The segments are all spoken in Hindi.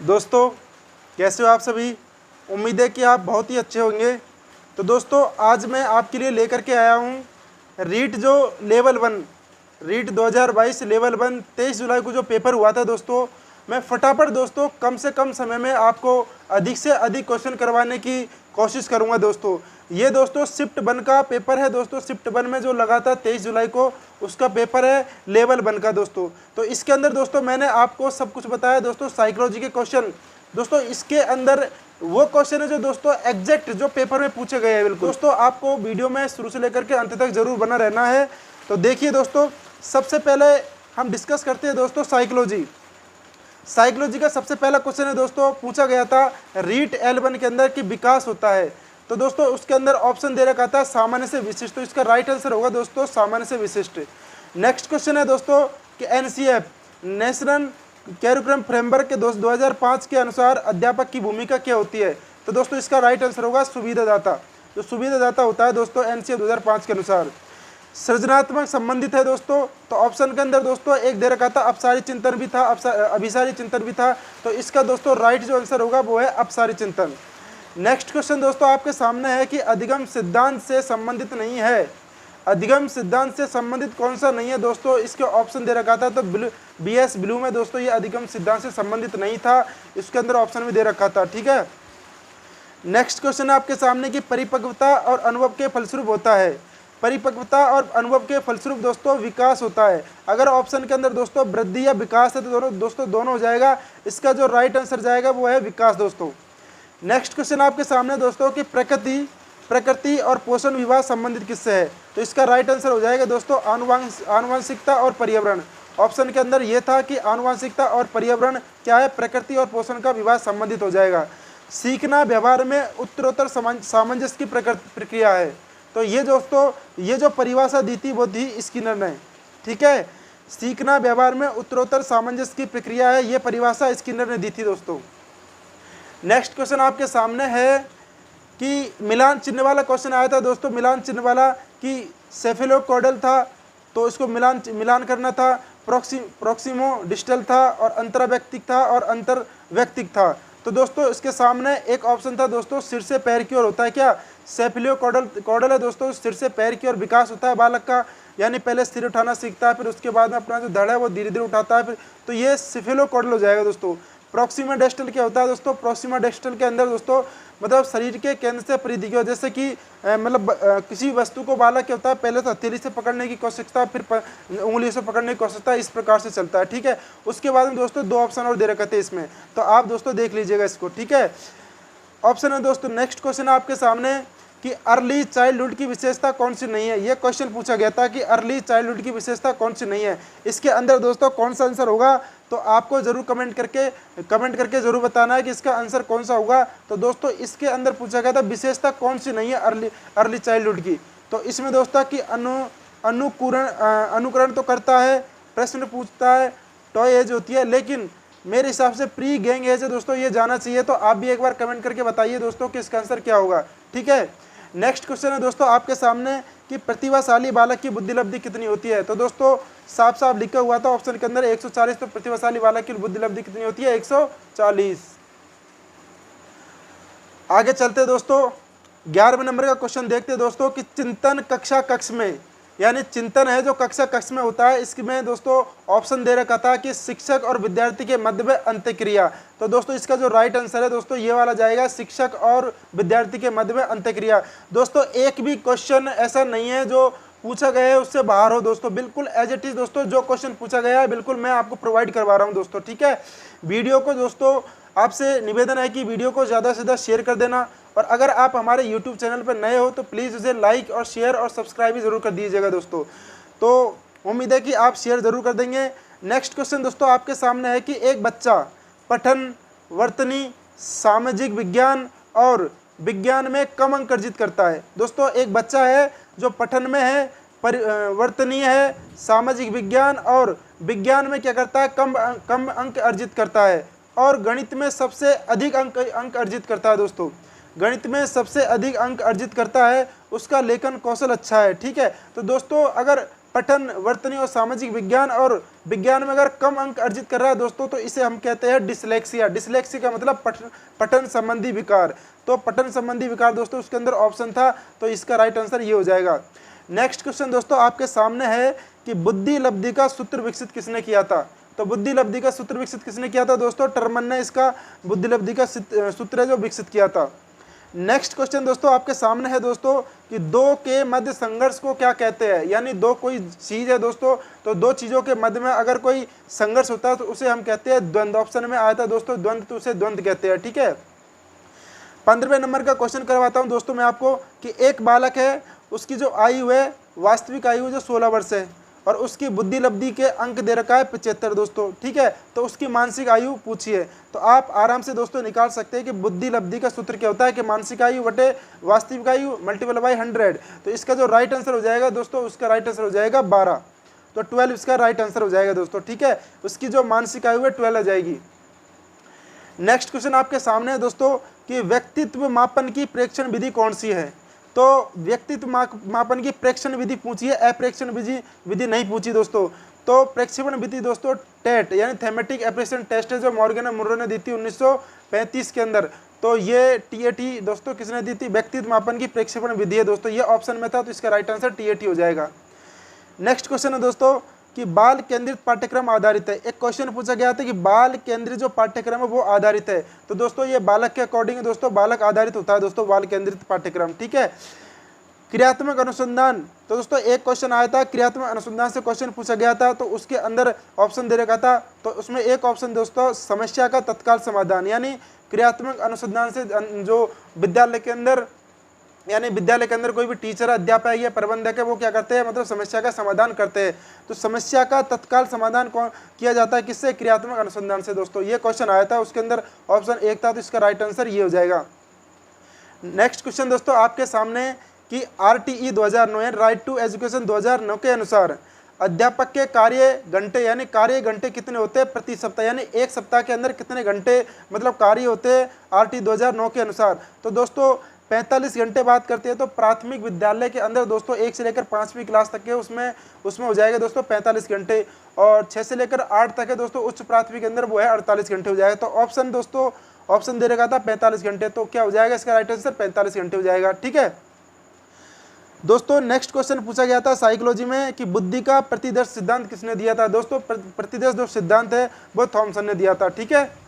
दोस्तों कैसे हो आप सभी। उम्मीद है कि आप बहुत ही अच्छे होंगे। तो दोस्तों आज मैं आपके लिए लेकर के आया हूँ रीट जो लेवल 1 रीट 2022 लेवल 1 23 जुलाई को जो पेपर हुआ था दोस्तों, मैं फटाफट दोस्तों कम से कम समय में आपको अधिक से अधिक क्वेश्चन करवाने की कोशिश करूंगा। दोस्तों ये दोस्तों शिफ्ट 1 का पेपर है। दोस्तों शिफ्ट 1 में जो लगा था 23 जुलाई को, उसका पेपर है लेवल 1 का दोस्तों। तो इसके अंदर दोस्तों मैंने आपको सब कुछ बताया दोस्तों, साइकोलॉजी के क्वेश्चन दोस्तों इसके अंदर वो क्वेश्चन है जो दोस्तों एग्जैक्ट जो पेपर में पूछे गए हैं। बिल्कुल दोस्तों आपको वीडियो में शुरू से लेकर के अंत तक जरूर बना रहना है। तो देखिए दोस्तों, सबसे पहले हम डिस्कस करते हैं दोस्तों साइकोलॉजी। साइकोलॉजी का सबसे पहला क्वेश्चन है दोस्तों, पूछा गया था रीट L1 के अंदर कि विकास होता है। तो दोस्तों उसके अंदर ऑप्शन दे रखा था सामान्य से विशिष्ट, तो इसका राइट आंसर होगा दोस्तों सामान्य से विशिष्ट। नेक्स्ट क्वेश्चन है दोस्तों कि NCF नेशनल कैरिकुलम फ्रेमवर्क के 2005 के अनुसार अध्यापक की भूमिका क्या होती है। तो दोस्तों इसका राइट आंसर होगा सुविधादाता। जो सुविधादाता होता है दोस्तों NCF 2005 के अनुसार। सृजनात्मक संबंधित है दोस्तों, तो ऑप्शन के अंदर दोस्तों एक दे रखा था अपसारी चिंतन भी था, अभिसारी चिंतन भी था। तो इसका दोस्तों राइट जो आंसर होगा वो है अपसारी चिंतन। नेक्स्ट क्वेश्चन दोस्तों आपके सामने है कि अधिगम सिद्धांत से संबंधित नहीं है। अधिगम सिद्धांत से संबंधित कौन सा नहीं है दोस्तों, इसके ऑप्शन दे रखा था। तो BS ब्लू में दोस्तों ये अधिगम सिद्धांत से संबंधित नहीं था, इसके अंदर ऑप्शन में दे रखा था। ठीक है। नेक्स्ट क्वेश्चन है आपके सामने कि परिपक्वता और अनुभव के फलस्वरूप होता है। परिपक्वता और अनुभव के फलस्वरूप दोस्तों विकास होता है। अगर ऑप्शन के अंदर दोस्तों वृद्धि या विकास है तो दोनों हो जाएगा। इसका जो राइट आंसर जाएगा वो है विकास दोस्तों। नेक्स्ट क्वेश्चन आपके सामने दोस्तों कि प्रकृति और पोषण विवाह संबंधित किससे है। तो इसका राइट आंसर हो जाएगा दोस्तों आनुवांशिकता और पर्यावरण। ऑप्शन के अंदर यह था कि आनुवांशिकता और पर्यावरण क्या है, प्रकृति और पोषण का विवाह संबंधित हो जाएगा। सीखना व्यवहार में उत्तरोत्तर सामंजस्य की प्रक्रिया है। तो ये दोस्तों ये जो परिभाषा दी थी वो थी स्किनर ने। ठीक है, सीखना व्यवहार में उत्तरोत्तर सामंजस्य की प्रक्रिया है, ये परिभाषा स्किनर ने दी थी दोस्तों। नेक्स्ट क्वेश्चन आपके सामने है कि मिलान चिन्ह वाला क्वेश्चन आया था दोस्तों। मिलान चिन्ह वाला कि सेफेलोकॉडल था तो इसको मिलान करना था, प्रोक्सिमो डिस्टल था और अंतरवैयक्तिक था और अंतरवैयक्तिक था। तो दोस्तों इसके सामने एक ऑप्शन था दोस्तों सिर से पैर की ओर होता है क्या, सेफेलियोकॉडल है दोस्तों, सिर से पैर की ओर विकास होता है बालक का, यानी पहले सिर उठाना सीखता है, फिर उसके बाद में अपना जो धड़ है वो धीरे धीरे उठाता है फिर, तो ये सेफेलोकॉडल हो जाएगा दोस्तों। प्रोक्सिमा डिस्टल क्या होता है दोस्तों, प्रोक्सिमा डिस्टल के अंदर दोस्तों मतलब शरीर के केंद्र से परिधि की ओर, जैसे कि मतलब किसी वस्तु को बालक क्या होता है पहले तो हथेली से पकड़ने की कोशिश करता है, फिर उंगली से पकड़ने की कोशिश करता है, इस प्रकार से चलता है। ठीक है, उसके बाद में दोस्तों दो ऑप्शन और दे रखे थे इसमें, तो आप दोस्तों देख लीजिएगा इसको। ठीक है, ऑप्शन है दोस्तों नेक्स्ट क्वेश्चन आपके सामने कि अर्ली चाइल्डहुड की विशेषता कौन सी नहीं है। यह क्वेश्चन पूछा गया था कि अर्ली चाइल्डहुड की विशेषता कौन सी नहीं है। इसके अंदर दोस्तों कौन सा आंसर होगा, तो आपको जरूर कमेंट करके जरूर बताना है कि इसका आंसर कौन सा होगा। तो दोस्तों इसके अंदर पूछा गया था विशेषता कौन सी नहीं है अर्ली चाइल्डहुड की। तो इसमें दोस्तों कि अनुकरण तो करता है, प्रश्न पूछता है, टॉय एज होती है, लेकिन मेरे हिसाब से प्री गैंग एज है दोस्तों, ये जाना चाहिए। तो आप भी एक बार कमेंट करके बताइए दोस्तों कि इसका आंसर क्या होगा। ठीक है, नेक्स्ट क्वेश्चन है दोस्तों आपके सामने कि प्रतिभाशाली बालक की बुद्धिलब्धि कितनी होती है। तो दोस्तों साफ साफ लिखा हुआ था ऑप्शन के अंदर 140, तो प्रतिभाशाली बालक की बुद्धिलब्धि कितनी होती है, 140। आगे चलते दोस्तों 11वें नंबर का क्वेश्चन देखते दोस्तों कि चिंतन कक्षा कक्ष में, यानी चिंतन है जो कक्षा कक्ष में होता है, इसमें दोस्तों ऑप्शन दे रखा था कि शिक्षक और विद्यार्थी के मध्य में अंतःक्रिया। तो दोस्तों इसका जो राइट आंसर है दोस्तों ये वाला जाएगा, शिक्षक और विद्यार्थी के मध्य में अंतःक्रिया। दोस्तों एक भी क्वेश्चन ऐसा नहीं है जो पूछा गया है उससे बाहर हो दोस्तों, बिल्कुल एज इट इज दोस्तों जो क्वेश्चन पूछा गया है बिल्कुल मैं आपको प्रोवाइड करवा रहा हूँ दोस्तों। ठीक है, वीडियो को दोस्तों आपसे निवेदन है कि वीडियो को ज़्यादा से ज़्यादा शेयर कर देना, और अगर आप हमारे YouTube चैनल पर नए हो तो प्लीज़ उसे लाइक और शेयर और सब्सक्राइब भी ज़रूर कर दीजिएगा दोस्तों। तो उम्मीद है कि आप शेयर ज़रूर कर देंगे। नेक्स्ट क्वेश्चन दोस्तों आपके सामने है कि एक बच्चा पठन, वर्तनी, सामाजिक विज्ञान और विज्ञान में कम अंक अर्जित करता है। दोस्तों एक बच्चा है जो पठन में है, वर्तनीय है, सामाजिक विज्ञान और विज्ञान में क्या करता है, कम अंक अर्जित करता है, और गणित में सबसे अधिक अंक अर्जित करता है दोस्तों। गणित में सबसे अधिक अंक अर्जित करता है, उसका लेखन कौशल अच्छा है। ठीक है, तो दोस्तों अगर पठन, वर्तनी और सामाजिक विज्ञान और विज्ञान में अगर कम अंक अर्जित कर रहा है दोस्तों तो इसे हम कहते हैं डिसलेक्सिया। डिसलेक्सिया का मतलब पठन संबंधी विकार। तो पठन संबंधी विकार दोस्तों उसके अंदर ऑप्शन था, तो इसका राइट आंसर ये हो जाएगा। नेक्स्ट क्वेश्चन दोस्तों आपके सामने है कि बुद्धि लब्धि का सूत्र विकसित किसने किया था। तो बुद्धि लब्धि का सूत्र विकसित किसने किया था दोस्तों, टर्मन ने इसका बुद्धि लब्धि का सूत्र है जो विकसित किया था। नेक्स्ट क्वेश्चन दोस्तों आपके सामने है दोस्तों कि दो के मध्य संघर्ष को क्या कहते हैं। यानी दो कोई चीज है दोस्तों, तो दो चीजों के मध्य में अगर कोई संघर्ष होता है तो उसे हम कहते हैं द्वंद्व। ऑप्शन में आया था दोस्तों द्वंद्व, तो उसे द्वंद्व कहते हैं। ठीक है, 15वें नंबर का क्वेश्चन करवाता हूं दोस्तों मैं आपको कि एक बालक है, उसकी जो आयु है वास्तविक आयु जो 16 वर्ष है और उसकी बुद्धि लब्धि के अंक दे रखा है 75 दोस्तों। ठीक है, तो उसकी मानसिक आयु पूछिए। तो आप आराम से दोस्तों निकाल सकते हैं कि बुद्धि लब्धि का सूत्र क्या होता है कि मानसिक आयु बटे वास्तविक आयु मल्टीपल बाई 100। तो इसका जो राइट आंसर हो जाएगा दोस्तों, उसका राइट आंसर हो जाएगा 12। तो 12 इसका राइट आंसर हो जाएगा दोस्तों। ठीक है, उसकी जो मानसिक आयु है 12 आ जाएगी। नेक्स्ट क्वेश्चन आपके सामने है दोस्तों कि व्यक्तित्व मापन की प्रेक्षण विधि कौन सी है। तो व्यक्तित्व मापन की प्रेक्षण विधि पूछी है, अप्रेक्षण विधि नहीं पूछी दोस्तों। तो प्रेक्षण विधि दोस्तों टेट यानी थेमेटिक एप्रेशन टेस्ट है जो मॉर्गन और मुर्रो ने दी थी 1935 के अंदर। तो ये टीएटी दोस्तों किसने दी थी, व्यक्तित्व मापन की प्रेक्षण विधि है दोस्तों, ये ऑप्शन में था, तो इसका राइट आंसर टीएटी हो जाएगा। नेक्स्ट क्वेश्चन है दोस्तों कि बाल केंद्रित पाठ्यक्रम आधारित है। एक क्वेश्चन पूछा गया था कि बाल केंद्रित जो पाठ्यक्रम है वो आधारित है। तो दोस्तों ये बालक के अकॉर्डिंग है दोस्तों, बालक आधारित होता है दोस्तों बाल केंद्रित पाठ्यक्रम। ठीक है, क्रियात्मक अनुसंधान, तो दोस्तों एक क्वेश्चन आया था क्रियात्मक अनुसंधान से क्वेश्चन पूछा गया था, तो उसके अंदर ऑप्शन दे रखा था। तो उसमें एक ऑप्शन दोस्तों समस्या का तत्काल समाधान, यानी क्रियात्मक अनुसंधान से जो विद्यालय के अंदर कोई भी टीचर अध्यापक या प्रबंधक है वो क्या करते हैं, मतलब समस्या का समाधान करते हैं। तो समस्या का तत्काल समाधान कौन किया जाता है, किससे, क्रियात्मक अनुसंधान से दोस्तों। ये क्वेश्चन आया था, उसके अंदर ऑप्शन 1 था, तो इसका राइट आंसर ये हो जाएगा। नेक्स्ट क्वेश्चन दोस्तों आपके सामने कि RTE 2009 राइट टू एजुकेशन 2009 के अनुसार अध्यापक के कार्य घंटे यानी कार्य घंटे कितने होते हैं प्रति सप्ताह, यानी एक सप्ताह के अंदर कितने घंटे मतलब कार्य होते हैं RTE 2009 के अनुसार। तो दोस्तों 45 घंटे बात करते हैं तो प्राथमिक विद्यालय के अंदर दोस्तों 1 से लेकर 5वीं क्लास तक के उसमें हो जाएगा दोस्तों 45 घंटे, और 6 से लेकर 8 तक है दोस्तों उच्च प्राथमिक के अंदर वो है 48 घंटे हो जाएगा। तो ऑप्शन दोस्तों ऑप्शन दे रखा था 45 घंटे, तो क्या हो जाएगा इसका राइट आंसर 45 घंटे हो जाएगा। ठीक है दोस्तों, नेक्स्ट क्वेश्चन पूछा गया था साइकोलॉजी में कि बुद्धि का प्रतिदर्श सिद्धांत किसने दिया था। दोस्तों प्रतिदर्श जो सिद्धांत है वो थॉमसन ने दिया था। ठीक है,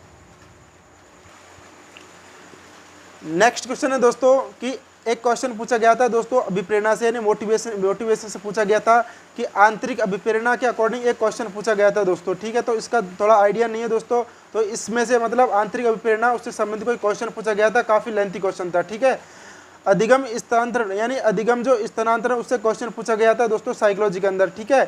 नेक्स्ट क्वेश्चन है दोस्तों कि एक क्वेश्चन पूछा गया था दोस्तों अभिप्रेरणा से यानी मोटिवेशन से पूछा गया था कि आंतरिक अभिप्रेरणा के अकॉर्डिंग एक क्वेश्चन पूछा गया था दोस्तों। ठीक है, तो इसका थोड़ा आइडिया नहीं है दोस्तों, तो इसमें से मतलब आंतरिक अभिप्रेरणा उससे संबंधित कोई क्वेश्चन पूछा गया था, काफी लेंथी क्वेश्चन था। ठीक है, अधिगम स्थानांतरण यानी अधिगम जो स्थानांतरण उससे क्वेश्चन पूछा गया था दोस्तों साइकोलॉजी के अंदर। ठीक है,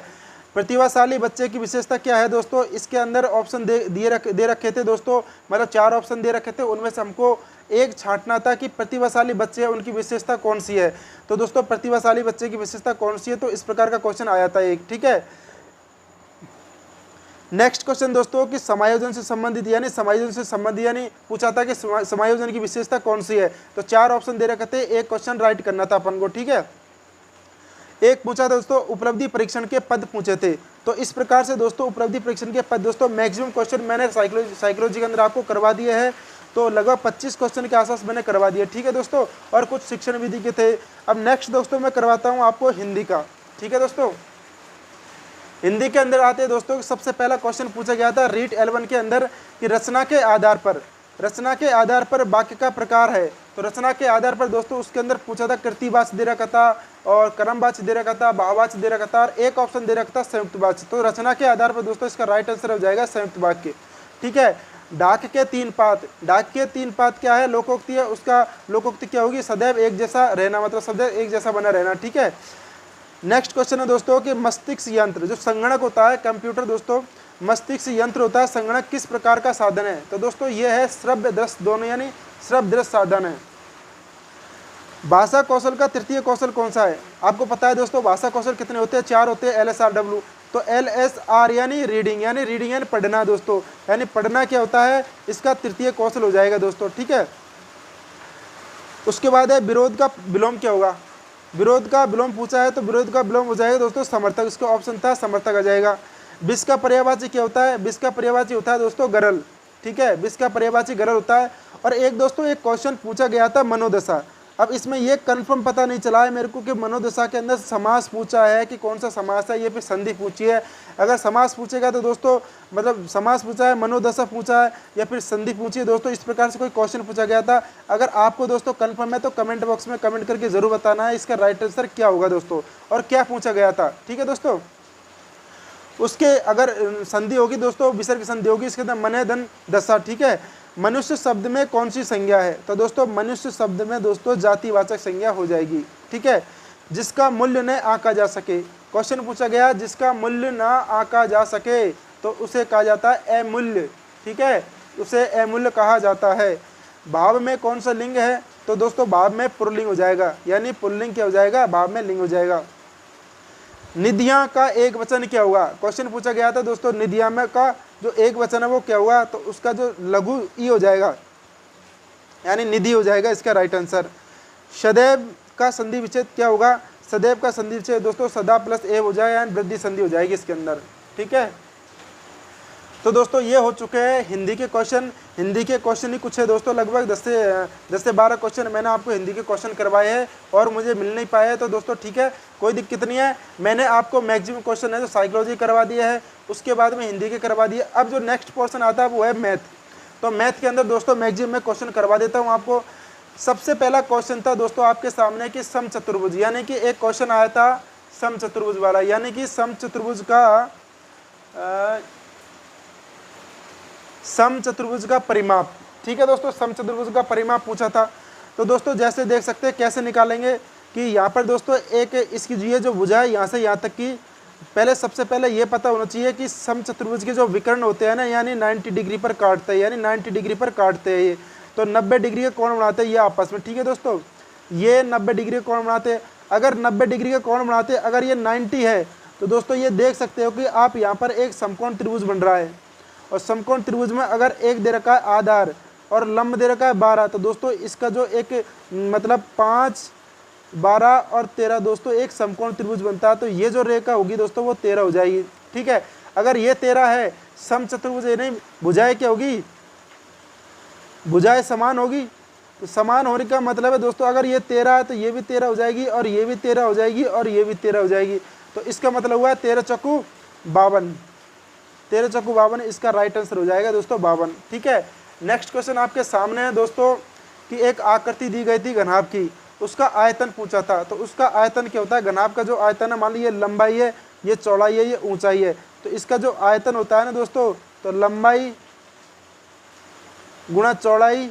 प्रतिभाशाली बच्चे की विशेषता क्या है दोस्तों, इसके अंदर ऑप्शन दे रखे थे दोस्तों, मतलब 4 ऑप्शन दे रखे थे, उनमें से हमको एक छांटना था कि प्रतिभाशाली बच्चे हैं उनकी विशेषता कौन सी है। तो दोस्तों प्रतिभाशाली बच्चे की विशेषता कौन सी है, तो इस प्रकार का क्वेश्चन आया था एक। ठीक है, नेक्स्ट क्वेश्चन दोस्तों कि समायोजन से संबंधित यानी पूछा था कि समायोजन की विशेषता कौन सी है। तो 4 ऑप्शन दे रखे थे, एक क्वेश्चन राइट करना था अपन को। ठीक है, एक पूछा था दोस्तों उपलब्धि परीक्षण के पद पूछे थे। तो इस प्रकार से दोस्तों उपलब्धि परीक्षण के पद दोस्तों मैक्सिमम क्वेश्चन मैंने साइकोलॉजी के अंदर आपको करवा दिए हैं, तो लगभग 25 क्वेश्चन के आसपास मैंने करवा दिया। ठीक है दोस्तों, और कुछ शिक्षण विधि के थे। अब नेक्स्ट दोस्तों मैं करवाता हूँ आपको हिंदी का। ठीक है दोस्तों, हिंदी के अंदर आते हैं दोस्तों सबसे पहला क्वेश्चन पूछा गया था रीट L1 के अंदर कि रचना के आधार पर वाक्य का प्रकार है। तो रचना के आधार पर दोस्तों उसके अंदर पूछा था कृतिवाच्य दे रखा था और कर्मवाच्य दे रखा था, भाववाच्य दे रखा था, और एक ऑप्शन दे रखा था संयुक्त वाच्य। तो रचना के आधार पर दोस्तों इसका राइट आंसर हो जाएगा संयुक्त वाक्य। ठीक है, डाक के 3 पात क्या है, लोकोक्ति है, उसका लोकोक्ति क्या होगी, सदैव एक जैसा रहना, मतलब सदैव एक जैसा बना रहना। ठीक है, नेक्स्ट क्वेश्चन है दोस्तों कि मस्तिष्क यंत्र जो संगणक होता है, कंप्यूटर दोस्तों मस्तिष्क यंत्र होता है, संगणक किस प्रकार का साधन है। तो दोस्तों ये है श्रव्य दृश्य दोनों यानी श्रव्य दृश्य साधन है। भाषा कौशल का तृतीय कौशल कौन सा है, आपको पता है दोस्तों भाषा कौशल कितने होते हैं, 4 होते हैं, LSRW। तो LSR यानी रीडिंग यानी पढ़ना दोस्तों, यानी पढ़ना क्या होता है, इसका तृतीय कौशल हो जाएगा दोस्तों। ठीक है, उसके बाद है विरोध का विलोम क्या होगा, विरोध का विलोम पूछा है तो विरोध का विलोम हो जाएगा दोस्तों समर्थक, इसका ऑप्शन था समर्थक आ जाएगा। विष का पर्यायवाची क्या होता है? विष का पर्यायवाची होता है दोस्तों गरल, ठीक है, विष का पर्यायवाची गरल होता है। और एक दोस्तों एक क्वेश्चन पूछा गया था मनोदशा, अब इसमें ये कंफर्म पता नहीं चला है मेरे को कि मनोदशा के अंदर समास पूछा है कि कौन सा समास है, ये फिर संधि पूछी है। अगर समास पूछेगा तो दोस्तों मतलब समास पूछा है, मनोदशा पूछा है या फिर संधि पूछी है दोस्तों, इस प्रकार से कोई क्वेश्चन पूछा गया था। अगर आपको दोस्तों कंफर्म है तो कमेंट बॉक्स में कमेंट करके जरूर बताना है इसका राइट आंसर क्या होगा दोस्तों और क्या पूछा गया था, ठीक है दोस्तों। उसके अगर संधि होगी दोस्तों, विसर्ग संधि होगी, इसके अंदर मने धन दशा, ठीक है। मनुष्य शब्द में कौन सी संज्ञा है? तो दोस्तों मनुष्य शब्द में दोस्तों जातिवाचक संज्ञा हो जाएगी, ठीक है। जिसका मूल्य न आंका जा सके, क्वेश्चन पूछा गया जिसका मूल्य ना आंका जा सके तो उसे कहा जाता है अमूल्य, ठीक है, उसे अमूल्य कहा जाता है। भाव में कौन सा लिंग है? तो दोस्तों भाव में पुल्लिंग हो जाएगा, यानी पुल्लिंग क्या हो जाएगा? भाव में लिंग हो जाएगा। निधियां का एक वचन क्या होगा? क्वेश्चन पूछा गया था दोस्तों निधियां में का जो एक वचन है वो क्या हुआ? तो उसका जो लघु ई हो जाएगा, यानी निधि हो जाएगा इसका राइट आंसर। सदैव का संधि विच्छेद क्या होगा? सदैव का संधि विच्छेद दोस्तों सदा प्लस एव हो जाएगा, यानी वृद्धि संधि हो जाएगी इसके अंदर, ठीक है। तो दोस्तों ये हो चुके हैं हिंदी के क्वेश्चन। हिंदी के क्वेश्चन ही कुछ है दोस्तों, लगभग 10 से 12 क्वेश्चन मैंने आपको हिंदी के क्वेश्चन करवाए हैं और मुझे मिल नहीं पाए हैं, तो दोस्तों ठीक है, कोई दिक्कत नहीं है। मैंने आपको मैक्सिमम क्वेश्चन है जो साइकोलॉजी करवा दिया है, उसके बाद में हिंदी के करवा दिए। अब जो नेक्स्ट पोर्शन आता है वो है मैथ। तो मैथ के अंदर दोस्तों मैक्सिमम मैं क्वेश्चन करवा देता हूँ आपको। सबसे पहला क्वेश्चन था दोस्तों आपके सामने कि समचतुर्भुज, यानी कि एक क्वेश्चन आया था समचतुर्भुज वाला, यानी कि समचतुर्भुज का परिमाप, ठीक है दोस्तों, समचतुर्भुज का परिमाप पूछा था। तो दोस्तों जैसे देख सकते हैं कैसे निकालेंगे कि यहाँ पर दोस्तों एक इसकी ये जो भुजा है यहाँ से यहाँ तक की, पहले सबसे पहले ये पता होना चाहिए कि समचतुर्भुज के जो विकर्ण होते हैं ना, यानी 90 डिग्री पर काटते हैं, यानी 90 डिग्री पर काटते हैं ये, तो 90 डिग्री का कोण बनाते हैं ये आपस में, ठीक है दोस्तों, ये 90 डिग्री का कोण बनाते हैं। अगर 90 डिग्री का कोण बनाते हैं, अगर ये 90 है तो दोस्तों ये देख सकते हो कि आप यहाँ पर एक समकोण त्रिभुज बन रहा है, और समकोण त्रिभुज में अगर एक दे रखा है आधार और लंब दे रखा है 12, तो दोस्तों इसका जो एक मतलब 5, 12 और 13 दोस्तों एक समकोण त्रिभुज बनता है। तो ये जो रेखा होगी दोस्तों वो 13 हो जाएगी, ठीक है। अगर ये 13 है समचतुर्भुज, नहीं भुजाएं क्या होगी? भुजाएं समान होगी। तो समान होने का मतलब है दोस्तों अगर ये 13 है तो ये भी 13 हो जाएगी और ये भी 13 हो जाएगी और ये भी 13 हो जाएगी। तो इसका मतलब हुआ 13 चौकू 52, 13 चौकू 52 इसका राइट आंसर हो जाएगा दोस्तों 52, ठीक है। नेक्स्ट क्वेश्चन आपके सामने है दोस्तों कि एक आकृति दी गई थी घनाभ की, उसका आयतन पूछा था। तो उसका आयतन क्या होता है? घनाभ का जो आयतन है, मान लीजिए लंबाई है, ये चौड़ाई है, ये ऊंचाई है, तो इसका जो आयतन होता है ना दोस्तों, तो लंबाई गुणा चौड़ाई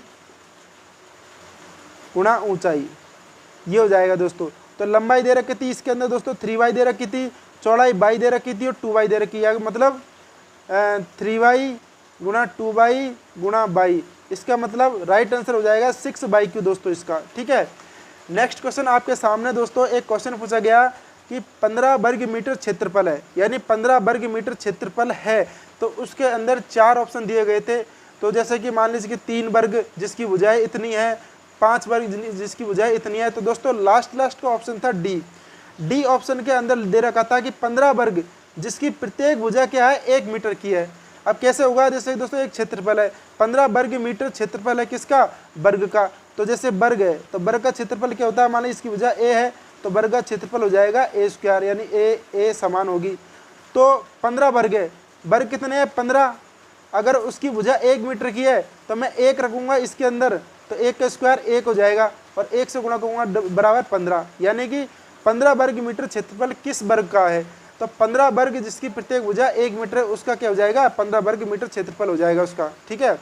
गुणा ऊंचाई, ये हो जाएगा दोस्तों। तो लंबाई दे रखी थी इसके अंदर दोस्तों 3y दे रखी थी, चौड़ाई बाई दे रखी थी और 2y दे रखी है, मतलब 3y गुणा 2y गुणा बाई, इसका मतलब राइट आंसर हो जाएगा 6/q दोस्तों इसका, ठीक है। नेक्स्ट क्वेश्चन आपके सामने दोस्तों एक क्वेश्चन पूछा गया कि 15 वर्ग मीटर क्षेत्रफल है, यानी 15 वर्ग मीटर क्षेत्रफल है, तो उसके अंदर 4 ऑप्शन दिए गए थे। तो जैसे कि मान लीजिए कि 3 वर्ग जिसकी भुजाएं इतनी है, 5 वर्ग जिसकी भुजाएं इतनी है, तो दोस्तों लास्ट का ऑप्शन था डी ऑप्शन के अंदर दे रखा था कि 15 वर्ग जिसकी प्रत्येक भुजा क्या है 1 मीटर की है। अब कैसे होगा? जैसे दोस्तों एक क्षेत्रफल है, 15 वर्ग मीटर क्षेत्रफल है किसका? वर्ग का। तो जैसे वर्ग है तो वर्ग का क्षेत्रफल क्या होता है? मान लीजिए इसकी भुजा ए है तो वर्ग का क्षेत्रफल हो जाएगा a², यानी ए समान होगी। तो 15 वर्ग है, वर्ग कितने हैं? 15। अगर उसकी भुजा 1 मीटर की है तो मैं 1 रखूंगा इसके अंदर, तो 1 का स्क्वायर 1 हो जाएगा और 1 से गुणा करूंगा बराबर 15, यानी कि 15 वर्ग मीटर क्षेत्रफल किस वर्ग का है? तो 15 वर्ग जिसकी प्रत्येक भुजा 1 मीटर है उसका क्या हो जाएगा? 15 वर्ग मीटर क्षेत्रफल हो जाएगा उसका, ठीक है।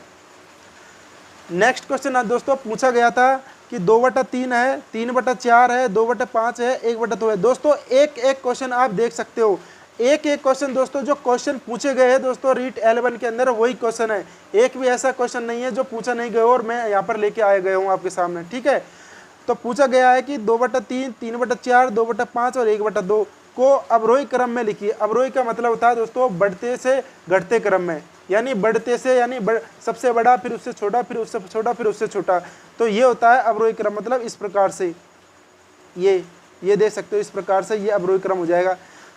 नेक्स्ट क्वेश्चन आज दोस्तों पूछा गया था कि 2/3 है, 3/4 है, 2/5 है, 1/2 है। दोस्तों एक क्वेश्चन आप देख सकते हो, एक क्वेश्चन दोस्तों जो क्वेश्चन पूछे गए हैं दोस्तों रीट 11 के अंदर वही क्वेश्चन है, एक भी ऐसा क्वेश्चन नहीं है जो पूछा नहीं गया और मैं यहाँ पर लेके आए गए हूँ आपके सामने, ठीक है। तो पूछा गया है कि 2/3, 3/4, 2/5 और 1/2 को अवरोही क्रम में लिखिए। अवरोही का मतलब होता है दोस्तों बढ़ते से घटते क्रम में, यानी बढ़ते से यानी सबसे बड़ा, फिर उससे छोटा, फिर उससे छोटा, फिर उससे छोटा, तो ये होता है अवरोही क्रम। मतलब इस प्रकार से ये ये देख सकते हो इस प्रकार से ये अवरोही क्रम हो जाएगा।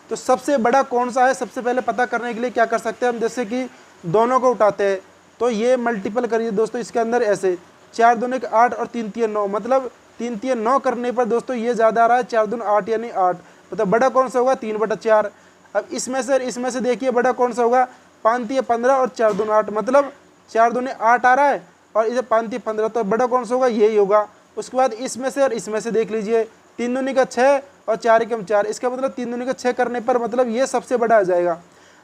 तो सबसे बड़ा कौन सा है, सबसे पहले पता करने के लिए क्या कर सकते हैं हम, जैसे कि दोनों को उठाते हैं तो ये मल्टीपल करिए दोस्तों इसके अंदर ऐसे, 4 दूनी 8 और 3 3 9, मतलब 3 3 9 करने पर दोस्तों ये ज़्यादा आ रहा है, 4 दूनी 8 यानी 8, मतलब बड़ा कौन सा होगा 3/4। अब इसमें से देखिए बड़ा कौन सा होगा, 5 3 15 और 4 दूनी 8, मतलब 4 दूनी 8 आ रहा है और इसे 5 3 15, तो बड़ा कौन सा होगा यही होगा। उसके बाद इसमें से और इसमें से देख लीजिए, 3 दूनी 6 और 4 एकम 4, इसका मतलब 3 दूनी 6 करने पर मतलब ये सबसे बड़ा आ जाएगा,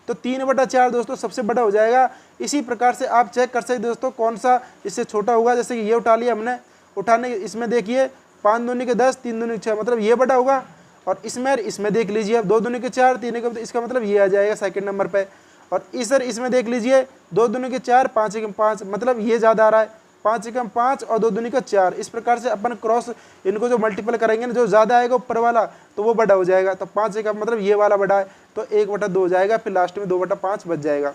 तो 3/4 दोस्तों सबसे बड़ा हो जाएगा। इसी प्रकार से आप चेक कर सकते दोस्तों कौन सा इससे छोटा होगा, जैसे कि ये उठा लिया हमने, उठाने इसमें देखिए 5 दूनी 10, 3 दूनी 6, मतलब ये बड़ा होगा। और इसमें देख लीजिए अब 2 दूनी 4, 3 एकम, इसका मतलब ये आ जाएगा सेकंड नंबर पे। और इसमें देख लीजिए 2 दूनी 4, 5 एकम 5, मतलब ये ज़्यादा आ रहा है, 5 एकम 5 और 2 दूनी 4। इस प्रकार से अपन क्रॉस इनको जो मल्टीपल करेंगे ना, जो ज़्यादा आएगा ऊपर वाला तो वो बड़ा हो जाएगा, तो 5 एकम मतलब ये वाला बड़ा है, तो 1/2 हो जाएगा, फिर लास्ट में 2/5 बच जाएगा।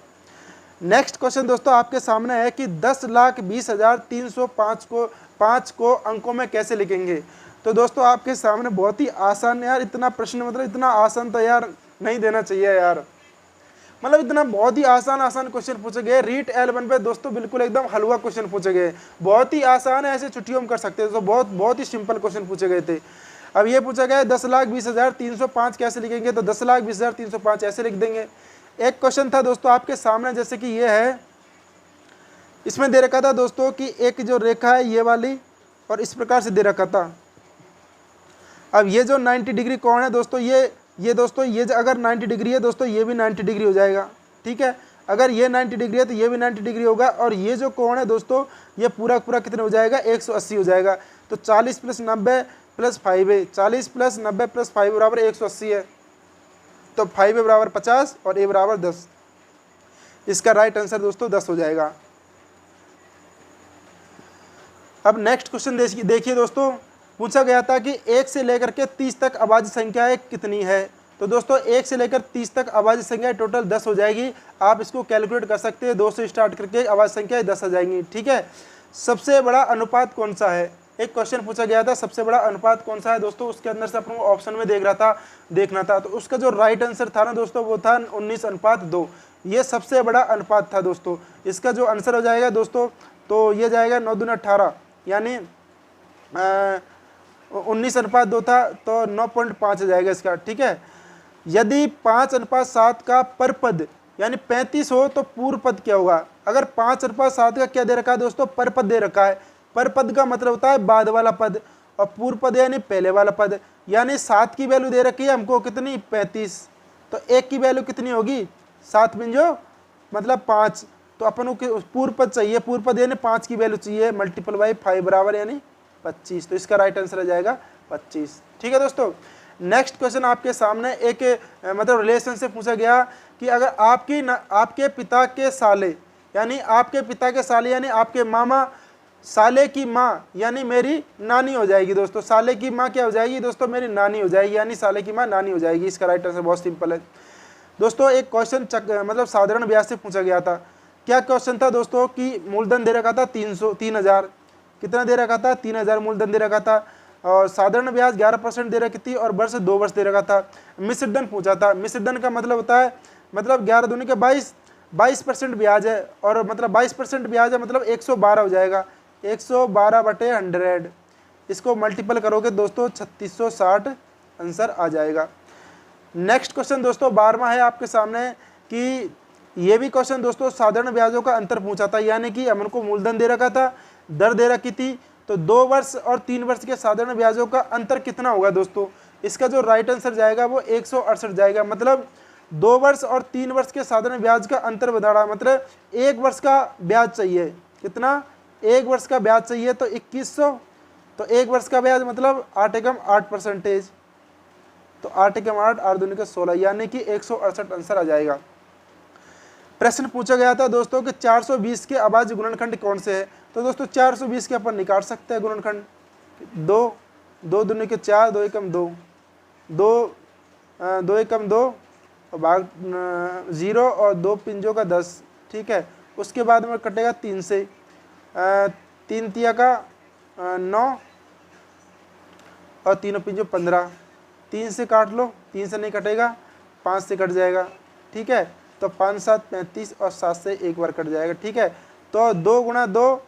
नेक्स्ट क्वेश्चन दोस्तों आपके सामने है कि 10,20,305 को अंकों में कैसे लिखेंगे। तो दोस्तों आपके सामने बहुत ही आसान यार, इतना प्रश्न मतलब इतना आसान तो यार नहीं देना चाहिए यार, मतलब इतना बहुत ही आसान क्वेश्चन पूछे गए। रीट L1 पे दोस्तों बिल्कुल एकदम हलवा क्वेश्चन पूछे गए, बहुत ही आसान है, ऐसे छुट्टियों में कर सकते हैं, तो बहुत ही सिंपल क्वेश्चन पूछे गए थे। अब ये पूछा गया 10,20,305 कैसे लिखेंगे, तो 10,20,305 ऐसे लिख देंगे। एक क्वेश्चन था दोस्तों आपके सामने, जैसे कि ये है, इसमें दे रखा था दोस्तों कि एक जो रेखा है ये वाली और इस प्रकार से दे रखा था। अब ये जो 90 डिग्री कोण है दोस्तों, ये दोस्तों ये अगर 90 डिग्री है दोस्तों, ये भी 90 डिग्री हो जाएगा, ठीक है। अगर ये 90 डिग्री है तो ये भी 90 डिग्री होगा, और ये जो कोण है दोस्तों ये पूरा कितने हो जाएगा, 180 हो जाएगा। तो 40 + 90 + 5 है, 40 + 90 + 5 बराबर 180 है, तो 5 बराबर 50 और ए बराबर 10। इसका राइट आंसर दोस्तों 10 हो जाएगा। अब नेक्स्ट क्वेश्चन देखिए दोस्तों, पूछा गया था कि 1 से लेकर के 30 तक अभाज्य संख्याएं कितनी है। तो दोस्तों 1 से लेकर 30 तक अभाज्य संख्याएं टोटल 10 हो जाएगी। आप इसको कैलकुलेट कर सकते हैं, 2 से स्टार्ट करके अभाज्य संख्याएं 10 आ जाएंगी, ठीक है। सबसे बड़ा अनुपात कौन सा है, एक क्वेश्चन पूछा गया था, सबसे बड़ा अनुपात कौन सा है दोस्तों, उसके अंदर से अपन को ऑप्शन में देखना था। तो उसका जो राइट आंसर था ना दोस्तों, वो था 19:2। ये सबसे बड़ा अनुपात था दोस्तों। इसका जो आंसर हो जाएगा दोस्तों, तो ये जाएगा 9 दूनी 18, यानी 19:2 था, तो 9.5 जाएगा इसका, ठीक है। यदि 5:7 का पर पद यानी 35 हो तो पूर्व पद क्या होगा। अगर 5:7 का क्या दे रखा है दोस्तों, पर पद दे रखा है। पर पद का मतलब होता है बाद वाला पद, और पूर्व पद यानी पहले वाला पद। यानी 7 की वैल्यू दे रखी है हमको कितनी, 35, तो 1 की वैल्यू कितनी होगी, 7 बिंजो मतलब 5, तो अपन को पूर्व पद चाहिए, पूर्व पद यानी 5 की वैल्यू चाहिए, मल्टीपल बाई 5 बराबर यानी 25, तो इसका राइट आंसर आ जाएगा 25, ठीक है दोस्तों। नेक्स्ट क्वेश्चन आपके सामने एक मतलब रिलेशन से पूछा गया कि अगर आपके पिता के साले यानी आपके मामा साले की माँ यानी मेरी नानी हो जाएगी दोस्तों। साले की माँ क्या हो जाएगी दोस्तों, मेरी नानी हो जाएगी, यानी साले की माँ नानी हो जाएगी। इसका राइट आंसर बहुत सिंपल है दोस्तों। एक क्वेश्चन मतलब साधारण ब्याज से पूछा गया था। क्या क्वेश्चन था दोस्तों कि मूलधन दे रखा था 3000, कितना दे रखा था, 3000 मूलधन दे रखा था, और साधारण ब्याज 11% दे रखी थी, और वर्ष 2 वर्ष दे रखा था। मिश्रधन पूछा था। मिश्रधन का मतलब होता है, मतलब 11 दूनी के 22% ब्याज है, और मतलब 22% ब्याज है, मतलब 112 हो जाएगा, 112/100। इसको मल्टीपल करोगे दोस्तों 3660 आंसर आ जाएगा। नेक्स्ट क्वेश्चन दोस्तों 12वां है आपके सामने कि ये भी क्वेश्चन दोस्तों साधारण ब्याजों का अंतर पूछा था, यानी कि हमको मूलधन दे रखा था, दर दे रखी थी, तो 2 वर्ष और 3 वर्ष के साधारण ब्याजों का अंतर कितना होगा दोस्तों। इसका जो राइट आंसर जाएगा वो 168 जाएगा। मतलब 2 वर्ष और 3 वर्ष के साधारण ब्याज का अंतर बता रहा, मतलब 1 वर्ष का ब्याज चाहिए, कितना, 1 वर्ष का ब्याज चाहिए, तो 2100, तो 1 वर्ष का ब्याज मतलब 8 एकम 8%, तो 8 एकम 8, 8 दूनी के 16, यानी कि 168 आंसर आ जाएगा। प्रश्न पूछा गया था दोस्तों कि 420 के अभाज्य गुणनखंड कौन से है। तो दोस्तों 420 के अपन निकाल सकते हैं गुणनखंड, 2 दूनी के 4, 2 एकम 2, 2 एकम 2 और भाग 0 और 2 पिंजों का 10, ठीक है। उसके बाद में कटेगा 3 से, 3 तिया का 9 और 3 पिंजों 15, 3 से काट लो, 3 से नहीं कटेगा, 5 से कट जाएगा, ठीक है। तो 5 7 35 और 7 से एक बार कट जाएगा, ठीक है। तो 2 गुणा 2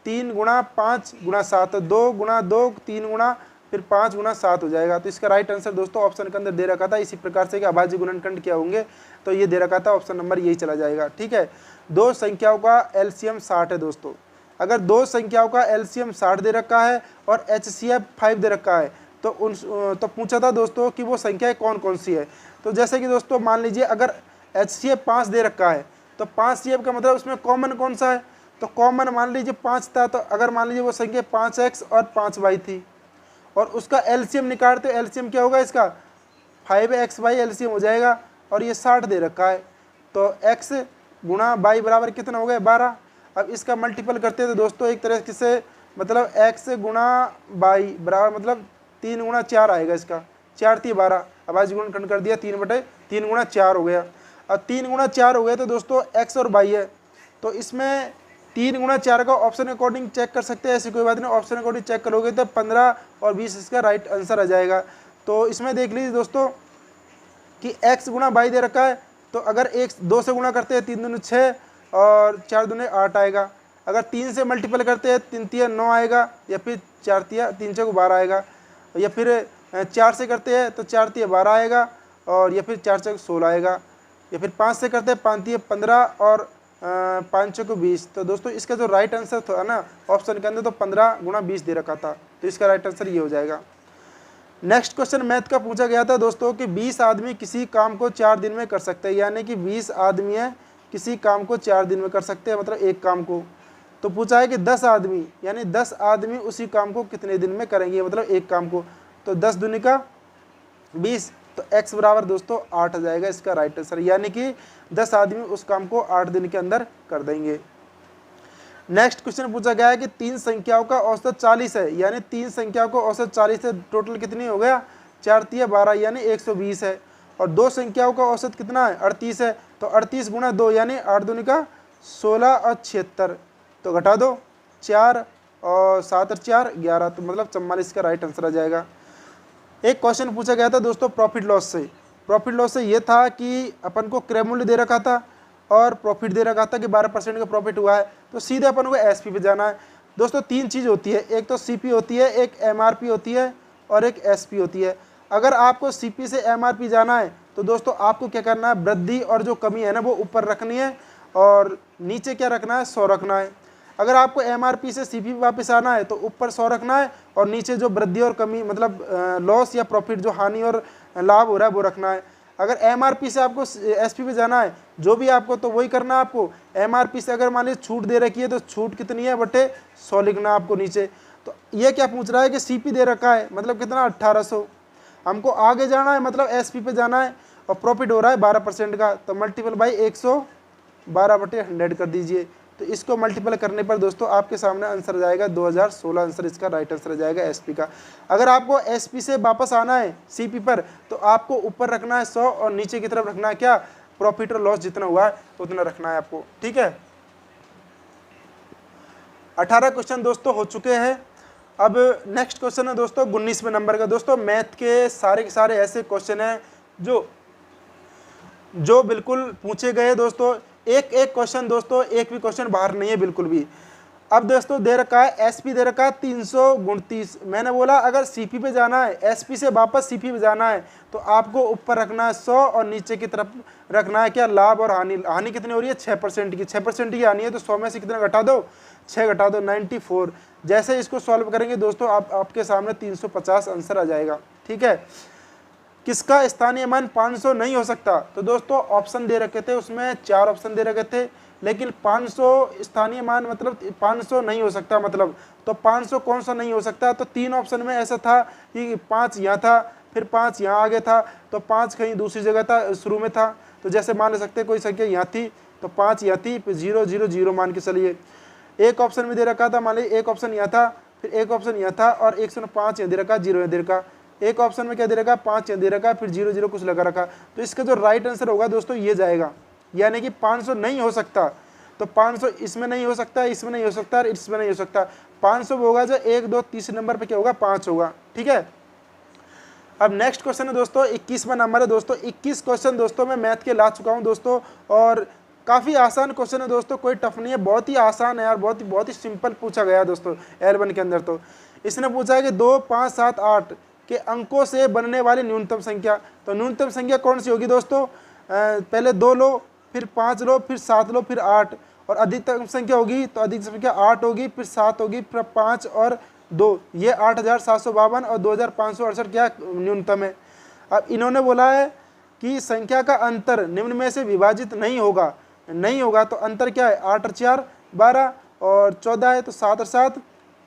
3 गुणा 5 गुणा 7, तो 2 गुणा 2 3 गुणा फिर 5 गुणा 7 हो जाएगा। तो इसका राइट आंसर दोस्तों ऑप्शन के अंदर दे रखा था। इसी प्रकार से कि अभाज्य गुणनखंड क्या होंगे, तो ये दे रखा था, ऑप्शन नंबर यही चला जाएगा, ठीक है। दो संख्याओं का एलसीएम 60 है दोस्तों। अगर दो संख्याओं का एलसीएम 60 दे रखा है और एचसीएफ 5 दे रखा है, तो पूछा था दोस्तों कि वो संख्याएं कौन कौन सी है। तो जैसे कि दोस्तों मान लीजिए अगर एचसीएफ 5 दे रखा है, तो 5CF का मतलब उसमें कॉमन कौन सा है, तो कॉमन मान लीजिए 5 था। तो अगर मान लीजिए वो संख्या 5x और 5y थी और उसका एलसीएम निकालते, एलसीएम क्या होगा इसका 5xy एलसीएम हो जाएगा, और ये 60 दे रखा है, तो x गुणा y बराबर कितना हो गया 12। अब इसका मल्टीपल करते हैं तो दोस्तों एक तरह से मतलब x गुणा y बराबर मतलब 3 गुणा 4 आएगा इसका, 4 3 12। अब आज गुणनखंड कर दिया 3/3 गुणा 4 हो गया। अब 3 गुणा 4 हो गया तो दोस्तों x और y है, तो इसमें 3 गुणा 4 का ऑप्शन अकॉर्डिंग चेक कर सकते हैं, ऐसी कोई बात नहीं। ऑप्शन अकॉर्डिंग चेक करोगे तो 15 और 20 इसका राइट आंसर आ जाएगा। तो इसमें देख लीजिए दोस्तों कि x गुणा y दे रखा है, तो अगर 2 से गुणा करते हैं 3 दूनी 6 और 4 दूनी 8 आएगा। अगर 3 से मल्टीपल करते हैं 3 तिया 9 आएगा, या फिर 4 तिया 3 6 12 आएगा, या फिर 4 से करते हैं तो 4 तिया 12 आएगा, और या फिर 4 6 16 आएगा, या फिर 5 से करते हैं 5 तिया 15 और 5 6 20। तो दोस्तों इसका जो राइट आंसर था ना ऑप्शन के अंदर, तो 15 गुणा 20 दे रखा था, तो इसका राइट आंसर ये हो जाएगा। नेक्स्ट क्वेश्चन मैथ का पूछा गया था दोस्तों कि 20 आदमी किसी काम को 4 दिन में कर सकते हैं, यानी कि 20 आदमी है किसी काम को 4 दिन में कर सकते हैं, मतलब एक काम को। तो पूछा है कि 10 आदमी यानी 10 आदमी उसी काम को कितने दिन में करेंगे, मतलब एक काम को। तो 10 दूनी का 20, तो x बराबर दोस्तों 8 आ जाएगा इसका राइट आंसर, यानी कि 10 आदमी उस काम को 8 दिन के अंदर कर देंगे। नेक्स्ट क्वेश्चन पूछा गया है कि 3 संख्याओं का औसत 40 है, यानी 3 संख्याओं को औसत 40 है, टोटल कितनी हो गया 4 तिया 12 यानी 120 है। और 2 संख्याओं का औसत कितना है 38 है, तो 38 गुणा 2 यानी 8 दूनी का 16 और 76, तो घटा दो 4 और 7 और 4 11, तो मतलब 44 का राइट आंसर आ जाएगा। एक क्वेश्चन पूछा गया था दोस्तों प्रॉफिट लॉस से। प्रॉफिट लॉस से ये था कि अपन को क्रय मूल्य दे रखा था और प्रॉफिट दे रखा था कि 12% का प्रॉफिट हुआ है, तो सीधे अपन को एसपी पे जाना है। दोस्तों 3 चीज़ होती है, एक तो सीपी होती है, एक एमआरपी होती है और एक एसपी होती है। अगर आपको सीपी से एमआरपी जाना है तो दोस्तों आपको क्या करना है, वृद्धि और जो कमी है ना वो ऊपर रखनी है और नीचे क्या रखना है 100 रखना है। अगर आपको एमआरपी से सीपी वापस आना है तो ऊपर 100 रखना है और नीचे जो वृद्धि और कमी मतलब लॉस या प्रॉफिट जो हानि और लाभ हो रहा है वो रखना है। अगर एमआरपी से आपको एसपी पे जाना है जो भी आपको, तो वही करना है आपको। एमआरपी से अगर मान लीजिए छूट दे रखी है तो छूट कितनी है बटे 100 लिखना है आपको नीचे। तो ये क्या पूछ रहा है कि सीपी दे रखा है मतलब कितना 1800, हमको आगे जाना है मतलब एसपी पे जाना है और प्रॉफिट हो रहा है 12% का, तो मल्टीपल बाई 112/100 कर दीजिए। तो इसको मल्टीपल करने पर दोस्तों आपके सामने आंसर जाएगा 2016, आंसर इसका राइट आंसर जाएगा एसपी का। अगर आपको एसपी से वापस आना है सीपी पर तो आपको ऊपर रखना है 100 और नीचे की तरफ रखना है क्या प्रॉफिट और लॉस जितना हुआ है उतना रखना है आपको, ठीक है। 18 क्वेश्चन दोस्तों हो चुके हैं। अब नेक्स्ट क्वेश्चन है दोस्तों 19वें नंबर का। दोस्तों मैथ के सारे ऐसे क्वेश्चन हैं जो बिल्कुल पूछे गए दोस्तों। एक क्वेश्चन दोस्तों एक भी क्वेश्चन बाहर नहीं है बिल्कुल भी। अब दोस्तों दे रखा है एसपी दे रखा है 329। मैंने बोला अगर सीपी पे जाना है एसपी से वापस सीपी पे जाना है तो आपको ऊपर रखना है 100 और नीचे की तरफ रखना है क्या लाभ और हानि। हानि कितनी हो रही है 6% की, 6% की हानि है तो 100 में से कितना घटा दो 6 घटा दो 94। जैसे इसको सॉल्व करेंगे दोस्तों आपके सामने 350 आंसर आ जाएगा, ठीक है। किसका स्थानीय मान 500 नहीं हो सकता, तो दोस्तों ऑप्शन दे रखे थे उसमें 4 ऑप्शन दे रखे थे, लेकिन 500 स्थानीय मान मतलब 500 नहीं हो सकता मतलब, तो 500 कौन सा नहीं हो सकता। तो 3 ऑप्शन में ऐसा था कि 5 यहाँ था फिर 5 यहाँ आगे था, तो 5 कहीं दूसरी जगह था शुरू में था। तो जैसे मान सकते कोई संख्या यहाँ थी तो 5 यहाँ थी फिर 0 0 0 मान के चलिए। एक ऑप्शन में दे रखा था मान लीजिए एक ऑप्शन यहाँ था फिर एक ऑप्शन यहाँ था और 105 यहाँ दे रखा 0 यहाँ दे रखा। एक ऑप्शन में क्या दे रखा 5 यहाँ दे रखा फिर 0 0 कुछ लगा रखा। तो इसका जो राइट आंसर होगा दोस्तों ये जाएगा, यानी कि 500 नहीं हो सकता। तो 500 इसमें नहीं हो सकता, इसमें नहीं हो सकता और इसमें नहीं हो सकता। 500 होगा जो 1 2 तीसरे नंबर पे क्या होगा 5 होगा, ठीक है। अब नेक्स्ट क्वेश्चन है दोस्तों 21वां नंबर है दोस्तों। 21 क्वेश्चन दोस्तों मैं मैथ के ला चुका हूं दोस्तों, और काफ़ी आसान क्वेश्चन है दोस्तों, कोई टफ नहीं है, बहुत ही आसान है यार, बहुत ही सिंपल पूछा गया है दोस्तों L1 के अंदर। तो इसने पूछा है कि 2, 5, 7, 8 के अंकों से बनने वाली न्यूनतम संख्या। तो न्यूनतम संख्या कौन सी होगी दोस्तों? पहले 2 लो, फिर 5 लो, फिर 7 लो, फिर 8, और अधिकतम संख्या होगी तो अधिकतम संख्या 8 होगी, फिर 7 होगी, फिर 5 और 2, ये 8752 और 2568 क्या न्यूनतम है। अब इन्होंने बोला है कि संख्या का अंतर निम्न में से विभाजित नहीं होगा, तो अंतर क्या है? 8 और 4 12 और 14 है, तो 7 और 7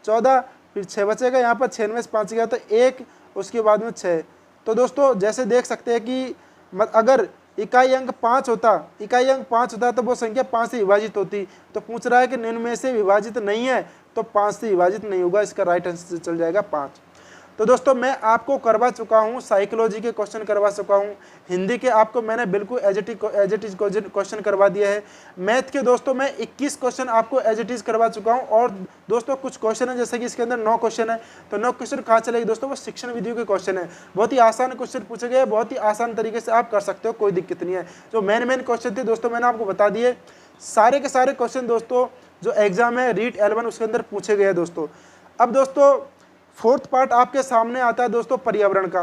14, फिर 6 बचेगा, यहाँ पर 6 में से 5 गया तो 1, उसके बाद में 6। तो दोस्तों जैसे देख सकते हैं कि अगर इकाई अंक 5 होता तो वो संख्या 5 से विभाजित होती। तो पूछ रहा है कि निम्न में से विभाजित नहीं है, तो 5 से विभाजित नहीं होगा, इसका राइट आंसर चल जाएगा 5। तो दोस्तों मैं आपको करवा चुका हूँ साइकोलॉजी के क्वेश्चन करवा चुका हूँ, हिंदी के आपको मैंने बिल्कुल एज इट इज क्वेश्चन करवा दिया है। मैथ के दोस्तों मैं 21 क्वेश्चन आपको एज इट इज करवा चुका हूँ, और दोस्तों कुछ क्वेश्चन है जैसे कि इसके अंदर 9 क्वेश्चन है, तो 9 क्वेश्चन कहाँ चलेगी दोस्तों? वो शिक्षण विधियों के क्वेश्चन है, बहुत ही आसान क्वेश्चन पूछे गए, बहुत ही आसान तरीके से आप कर सकते हो, कोई दिक्कत नहीं है। जो मेन क्वेश्चन थे दोस्तों मैंने आपको बता दिए, सारे के सारे क्वेश्चन दोस्तों जो एग्जाम है रीट L1 उसके अंदर पूछे गए दोस्तों। अब दोस्तों फोर्थ पार्ट आपके सामने आता है दोस्तों पर्यावरण का।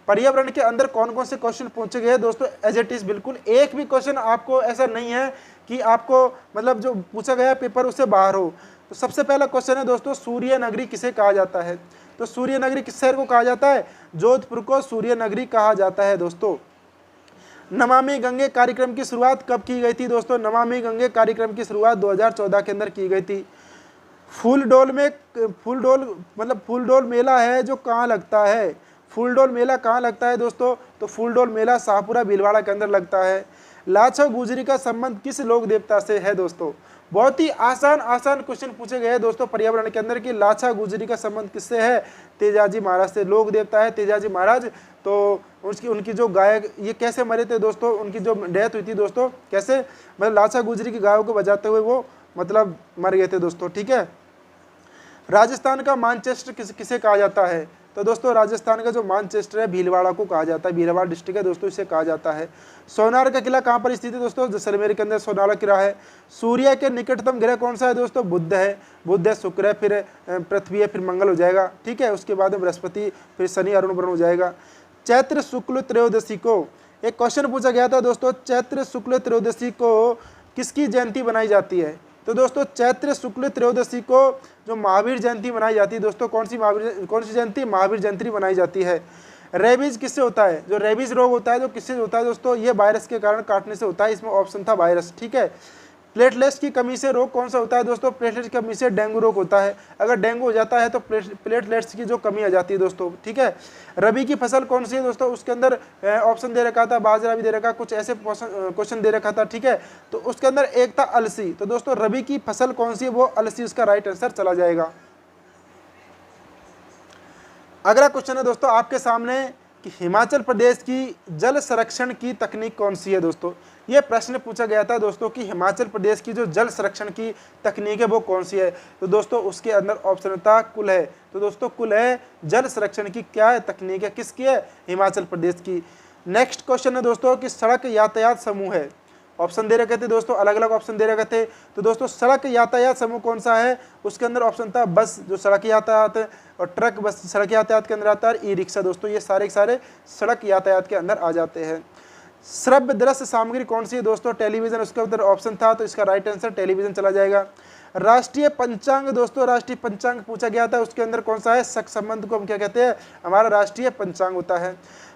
पर्यावरण के अंदर कौन कौन से क्वेश्चन पूछे गए दोस्तों? एज इट इज बिल्कुल एक भी क्वेश्चन आपको ऐसा नहीं है कि आपको मतलब जो पूछा गया पेपर उससे बाहर हो। तो सबसे पहला क्वेश्चन है दोस्तों, सूर्य नगरी किसे कहा जाता है? तो सूर्य नगरी किस शहर को कहा जाता है? जोधपुर को सूर्य नगरी कहा जाता है दोस्तों। नमामि गंगे कार्यक्रम की शुरुआत कब की गई थी दोस्तों? नमामि गंगे कार्यक्रम की शुरुआत 2014 के अंदर की गई थी। फूलडोल मेला है जो कहाँ लगता है? फूलडोल मेला कहाँ लगता है दोस्तों? तो फूलडोल मेला शाहपुरा भीलवाड़ा के अंदर लगता है। लाछा गुजरी का संबंध किस लोक देवता से है दोस्तों? बहुत ही आसान क्वेश्चन पूछे गए हैं दोस्तों पर्यावरण के अंदर कि लाछा गुजरी का संबंध किससे है? तेजाजी महाराज से। लोक देवता है तेजाजी महाराज। तो उनकी जो गायक ये कैसे मरे थे दोस्तों? उनकी जो डेथ हुई थी दोस्तों कैसे, मतलब लाछा गुजरी की गायों को बजाते हुए वो मतलब मर गए थे दोस्तों, ठीक है। राजस्थान का मानचेस्टर किसे कहा जाता है? तो दोस्तों राजस्थान का जो मानचेस्टर है भीलवाड़ा को कहा जाता है, भीलवाड़ा डिस्ट्रिक्ट है दोस्तों, इसे कहा जाता है। सोनार का किला कहाँ पर स्थित है दोस्तों? जैसलमेर के अंदर सोनार का किला है। सूर्य के निकटतम ग्रह कौन सा है दोस्तों? बुध है, शुक्र है, फिर पृथ्वी है, फिर मंगल हो जाएगा, ठीक है। उसके बाद में बृहस्पति, फिर शनि, अरुण, वरुण हो जाएगा। चैत्र शुक्ल त्रयोदशी को एक क्वेश्चन पूछा गया था दोस्तों, चैत्र शुक्ल त्रयोदशी को किसकी जयंती बनाई जाती है? तो दोस्तों चैत्र शुक्ल त्रयोदशी को जो महावीर जयंती मनाई जाती है दोस्तों, कौन सी जयंती? महावीर जयंती बनाई जाती है। रेबीज किससे होता है? जो रेबीज रोग होता है जो किससे होता है दोस्तों? ये वायरस के कारण काटने से होता है, इसमें ऑप्शन था वायरस, ठीक है। प्लेटलेट्स की कमी से रोग कौन सा होता है दोस्तों? प्लेटलेट्स की कमी से डेंगू रोग होता है। अगर डेंगू हो जाता है तो प्लेटलेट्स की जो कमी आ जाती है दोस्तों, ठीक है। रबी की फसल कौन सी है दोस्तों? उसके अंदर ऑप्शन दे रखा था, बाजरा भी दे रखा, कुछ ऐसे क्वेश्चन दे रखा था, ठीक है। तो उसके अंदर एक था अलसी। तो दोस्तों रबी की फसल कौन सी है? वो अलसी उसका राइट आंसर चला जाएगा। अगला क्वेश्चन है दोस्तों आपके सामने कि हिमाचल प्रदेश की जल संरक्षण की तकनीक कौन सी है दोस्तों? ये प्रश्न पूछा गया था दोस्तों कि हिमाचल प्रदेश की जो जल संरक्षण की तकनीक है वो कौन सी है? तो दोस्तों उसके अंदर ऑप्शन था कुल है। तो दोस्तों कुल है जल संरक्षण की क्या है तकनीक है, किसकी है? हिमाचल प्रदेश की। नेक्स्ट क्वेश्चन है दोस्तों कि सड़क यातायात समूह है। ऑप्शन दे रखे थे दोस्तों, अलग अलग ऑप्शन दे रखे थे। तो दोस्तों सड़क यातायात समूह कौन सा है? उसके अंदर ऑप्शन था बस जो सड़क यातायात है, और ट्रक बस सड़क यातायात के अंदर आता है, ई रिक्शा दोस्तों ये सारे सड़क यातायात के अंदर आ जाते हैं। श्रव्य दृश्य सामग्री कौन सी है दोस्तों? टेलीविजन उसके अंदर ऑप्शन था, तो इसका राइट आंसर टेलीविजन चला जाएगा। राष्ट्रीय पंचांग दोस्तों, राष्ट्रीय पंचांग पूछा गया था, उसके अंदर कौन सा है? शक संबंध को हम क्या कहते हैं? हमारा राष्ट्रीय पंचांग होता है।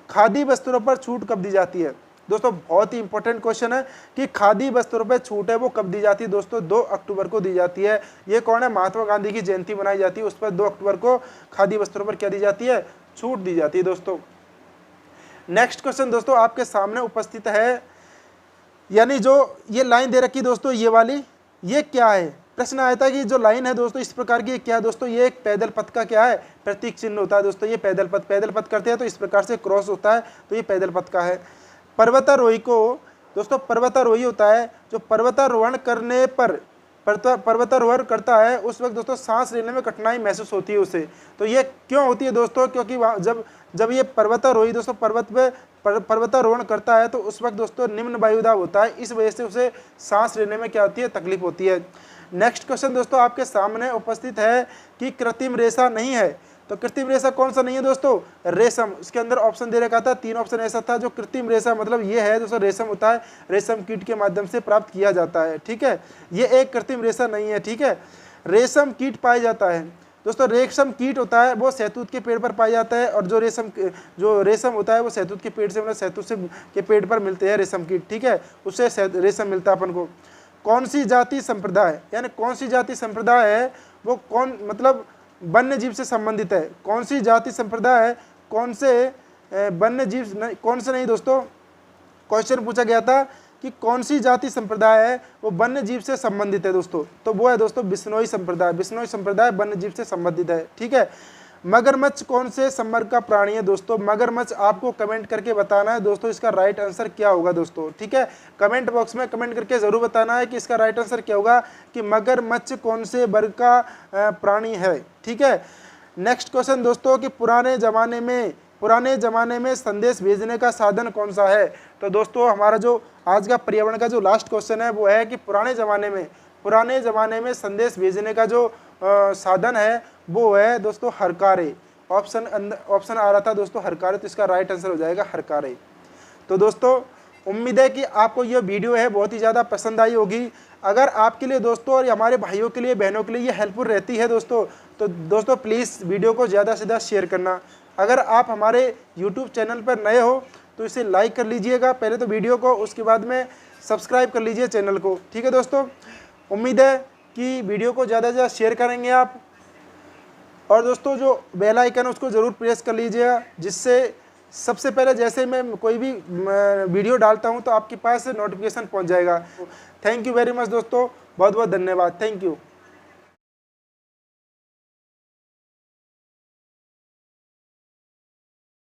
खादी वस्त्रों पर छूट कब दी जाती है दोस्तों? बहुत ही इंपॉर्टेंट क्वेश्चन है कि खादी वस्त्रों पर छूट है वो कब दी जाती है दोस्तों? 2 अक्टूबर को दी जाती है। ये कौन है? महात्मा गांधी की जयंती मनाई जाती है, उस पर 2 अक्टूबर को खादी वस्त्रों पर क्या दी जाती है? छूट दी जाती है दोस्तों। नेक्स्ट क्वेश्चन दोस्तों आपके सामने उपस्थित है, यानी जो ये लाइन दे रखी दोस्तों ये वाली, ये क्या है? प्रश्न आया था कि जो लाइन है दोस्तों इस प्रकार की क्या है दोस्तों? ये एक पैदल पथ का क्या है? प्रतीक चिन्ह होता है दोस्तों। ये पैदल पथ करते हैं तो इस प्रकार से क्रॉस होता है, तो ये पैदल पथ का है। पर्वतारोही को दोस्तों, पर्वतारोही होता है जो पर्वतारोहण करने पर पर्वतारोहण करता है उस वक्त दोस्तों सांस लेने में कठिनाई महसूस होती है उसे। तो ये क्यों होती है दोस्तों? क्योंकि जब ये पर्वतारोही दोस्तों पर्वतारोहण करता है तो उस वक्त दोस्तों निम्न वायुदाब होता है, इस वजह से उसे सांस लेने में क्या होती है? तकलीफ होती है। नेक्स्ट क्वेश्चन दोस्तों आपके सामने उपस्थित है कि कृत्रिम रेशा नहीं है, तो कृत्रिम रेशा कौन सा नहीं है दोस्तों? रेशम। इसके अंदर ऑप्शन दे रखा था, 3 ऑप्शन ऐसा था। जो कृत्रिम रेशा मतलब ये है दोस्तों, रेशम होता है, रेशम कीट के माध्यम से प्राप्त किया जाता है, ठीक है। ये एक कृत्रिम रेशा नहीं है, ठीक है। रेशम कीट पाया जाता है दोस्तों, रेशम कीट होता है वो शहतूत के पेड़ पर पाया जाता है, और जो रेशम होता है वो शहतूत के पेड़ से, मतलब शहतूत से के पेड़ पर मिलते हैं रेशम कीट, ठीक है, उससे रेशम मिलता है अपन को। कौन सी जाति संप्रदाय, यानी कौन सी जाति संप्रदाय है वो कौन, मतलब वन्य जीव से संबंधित है। कौन सी जाति संप्रदाय है, कौन से वन्य जीव, कौन से नहीं दोस्तों, क्वेश्चन पूछा गया था कि कौन सी जाति संप्रदाय है वो वन्य जीव से संबंधित है दोस्तों, तो वो है दोस्तों बिश्नोई संप्रदाय। बिश्नोई संप्रदाय वन्य जीव से संबंधित है, ठीक है। मगरमच्छ कौन से संवर्ग का प्राणी है दोस्तों? मगरमच्छ आपको कमेंट करके बताना है दोस्तों इसका राइट आंसर क्या होगा दोस्तों, ठीक है। कमेंट बॉक्स में कमेंट करके जरूर बताना है कि इसका राइट आंसर क्या होगा, कि मगरमच्छ कौन से वर्ग का प्राणी है, ठीक है। नेक्स्ट क्वेश्चन दोस्तों कि पुराने ज़माने में संदेश भेजने का साधन कौन सा है? तो दोस्तों हमारा जो आज का पर्यावरण का जो लास्ट क्वेश्चन है वो है कि पुराने ज़माने में संदेश भेजने का जो साधन है वो है दोस्तों हरकारे। ऑप्शन आ रहा था दोस्तों हरकारे, तो इसका राइट आंसर हो जाएगा हरकारे। तो दोस्तों उम्मीद है कि आपको ये वीडियो है बहुत ही ज़्यादा पसंद आई होगी। अगर आपके लिए दोस्तों और हमारे भाइयों के लिए, बहनों के लिए ये हेल्पफुल रहती है दोस्तों, तो दोस्तों प्लीज़ वीडियो को ज़्यादा से ज़्यादा शेयर करना। अगर आप हमारे यूट्यूब चैनल पर नए हो तो इसे लाइक कर लीजिएगा पहले तो वीडियो को, उसके बाद में सब्सक्राइब कर लीजिए चैनल को, ठीक है दोस्तों। उम्मीद है कि वीडियो को ज़्यादा से ज़्यादा शेयर करेंगे आप, और दोस्तों जो बेल आइकन है उसको ज़रूर प्रेस कर लीजिएगा, जिससे सबसे पहले जैसे मैं कोई भी वीडियो डालता हूं तो आपके पास नोटिफिकेशन पहुंच जाएगा। थैंक यू वेरी मच दोस्तों, बहुत बहुत धन्यवाद, थैंक यू।